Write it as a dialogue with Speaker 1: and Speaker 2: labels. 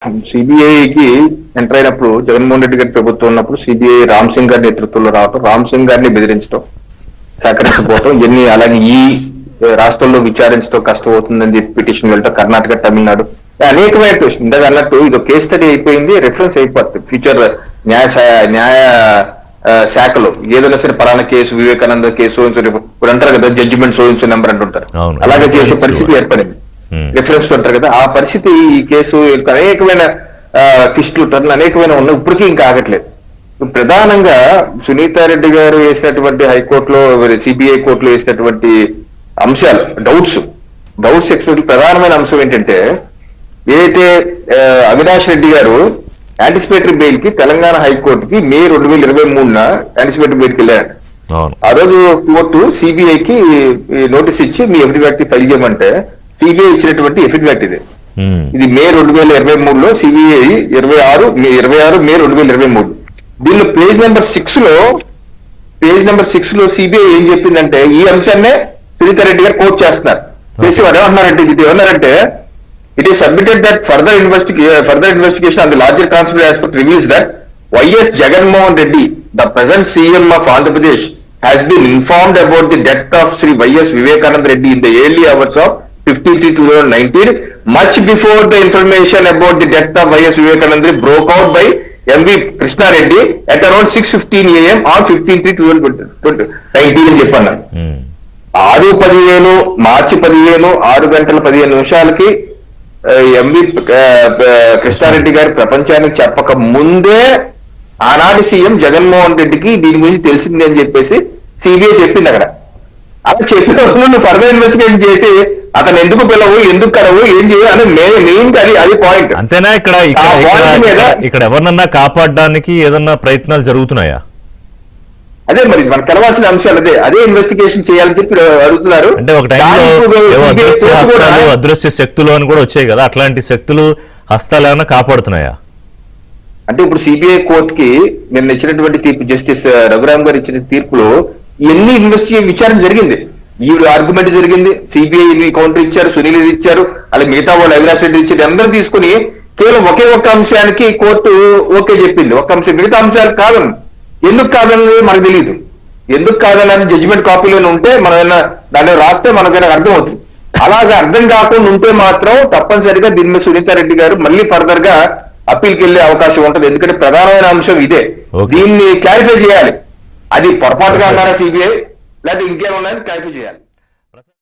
Speaker 1: సిబిఐకి ఎంటర్ అయినప్పుడు జగన్మోహన్ రెడ్డి గారి ప్రభుత్వం ఉన్నప్పుడు సిబిఐ రామ్ సింగ్ గారి నేతృత్వంలో రావటం, రామ్ సింగ్ గారిని బెదిరించడం, సహకరించకపోవటం, ఇవన్నీ అలాగే ఈ రాష్ట్రంలో విచారించడం కష్టం అవుతుందని చెప్పి పిటిషన్ వెళ్ళటం, కర్ణాటక, తమిళనాడు అనేకమైన క్వశ్చన్ ఇందాక అన్నట్టు ఇది కేస్ స్టడీ అయిపోయింది, రిఫరెన్స్ అయిపోతుంది ఫ్యూచర్ న్యాయ శాఖలో ఏదైనా సరే పలానా కేసు, వివేకానంద కేసు ఇప్పుడు అంటారు కదా జడ్జిమెంట్ సోయించు నెంబర్ అంటుంటారు, అలాగే చేసే పరిస్థితి ఏర్పడింది. రిఫరెన్స్ అంటారు కదా ఆ పరిస్థితి ఈ కేసు అనేకమైన కిస్టులు టర్న్ అనేకమైన ఉన్నాయి, ఇప్పటికీ ఇంకా ఆగట్లేదు. ప్రధానంగా సునీతారెడ్డి గారు వేసినటువంటి హైకోర్టులో సిబిఐ కోర్టులో వేసినటువంటి అంశాలు డౌట్స్ ఎక్స్పెక్ట్ ప్రధానమైన అంశం ఏంటంటే ఏదైతే అవినాష్ రెడ్డి గారు యాంటిసిపేటరీ బెయిల్ కి తెలంగాణ హైకోర్టుకి మే 2023 యాంటిసిపేటరీ బెయిల్ కి వెళ్ళారు. ఆ రోజు కోర్టు సిబిఐకి నోటీస్ ఇచ్చి మీ ఎఫిడవిట్ ఫైల్ చేయమంటే సిబిఐ ఇచ్చినటువంటి ఎఫిడవిట్ ఇది మే 2023 సిబిఐ 26 మే 2023. దీనిలో పేజ్ నెంబర్ 6 లో సిబిఐ ఏం చెప్పిందంటే ఈ అంశాన్నే సునీతారెడ్డి గారు కోర్టు చేస్తున్నారు. చేసి వారు ఏమన్నారంటే it is submitted that further investigation on the larger conspiracy aspect reveals that YS Jagannath Reddy, the present CM of Andhra Pradesh, has been informed about the death of Sri YS Vivekananda Reddy in the early hours of 15/3/2019, much before the information about the death of YS Vivekananda broke out by MV Krishna Reddy at around 6:15 AM on 15/3/2019 అని చెప్పాను. 6/15 మార్చి 15 6:15 MV Krishna Reddy గారి ప్రపంచానికి చెప్పక ముందే ఆనాటి CM Jaganmohan రెడ్డికి దీని గురించి తెలిసింది అని చెప్పేసి సిబిఐ చెప్పింది. అక్కడ అలా చెప్పినప్పుడు నువ్వు ఫర్దర్ ఇన్వెస్టిగేషన్ చేసి అతను ఎందుకు పిలవు, ఎందుకు కలవు, ఏం చేయవు అని మెయిన్ అది పాయింట్.
Speaker 2: అంతేనా? ఇక్కడ ఎవరినన్నా కాపాడడానికి ఏదన్నా ప్రయత్నాలు జరుగుతున్నాయా?
Speaker 1: అదే మరి మనకు తెలవాల్సిన అంశాలు అదే ఇన్వెస్టిగేషన్ చేయాలని చెప్పి అడుగుతున్నారు.
Speaker 2: అంటే ఒక టైంలో అదృశ్య శక్తులు అని కూడా వచ్చాయి కదా, అట్లాంటి శక్తులు హస్తాలు ఏమైనా కాపాడుతున్నాయా?
Speaker 1: అంటే ఇప్పుడు సిబిఐ కోర్టుకి నిన్న ఇచ్చినటువంటి తీర్పు, జస్టిస్ రఘురామ్ గారు ఇచ్చిన తీర్పులో ఎన్ని విచారణ జరిగింది, ఈ ఆర్గ్యుమెంట్ జరిగింది, సిబిఐ కౌంటర్ ఇచ్చారు, సునీల్ ఇచ్చారు, అలాగే మిగతా వాళ్ళు అవినాష్ రెడ్డి ఇచ్చారు, అందరూ తీసుకుని కేవలం ఒకే ఒక్క అంశానికి కోర్టు ఓకే చెప్పింది. ఒక్క అంశం, మిగతా అంశాలు కాదని ఎందుకు కాదన్నది మనకు తెలియదు. ఎందుకు కాదన్నది జడ్జిమెంట్ కాపీలోనే ఉంటే మనం దాన్ని రాస్తే మనకైనా అర్థం అవుతుంది. అలాగే అర్థం కాకుండా ఉంటే మాత్రం తప్పనిసరిగా దీని మీద సునీతారెడ్డి గారు మళ్ళీ ఫర్దర్ గా అప్పీల్కి వెళ్లే అవకాశం ఉంటుంది. ఎందుకంటే ప్రధానమైన అంశం ఇదే, దీన్ని క్లారిఫై చేయాలి. అది పొరపాటుగా అన్నారా సిబిఐ, లేకపోతే ఇంకేమన్నా క్లారిఫై చేయాలి.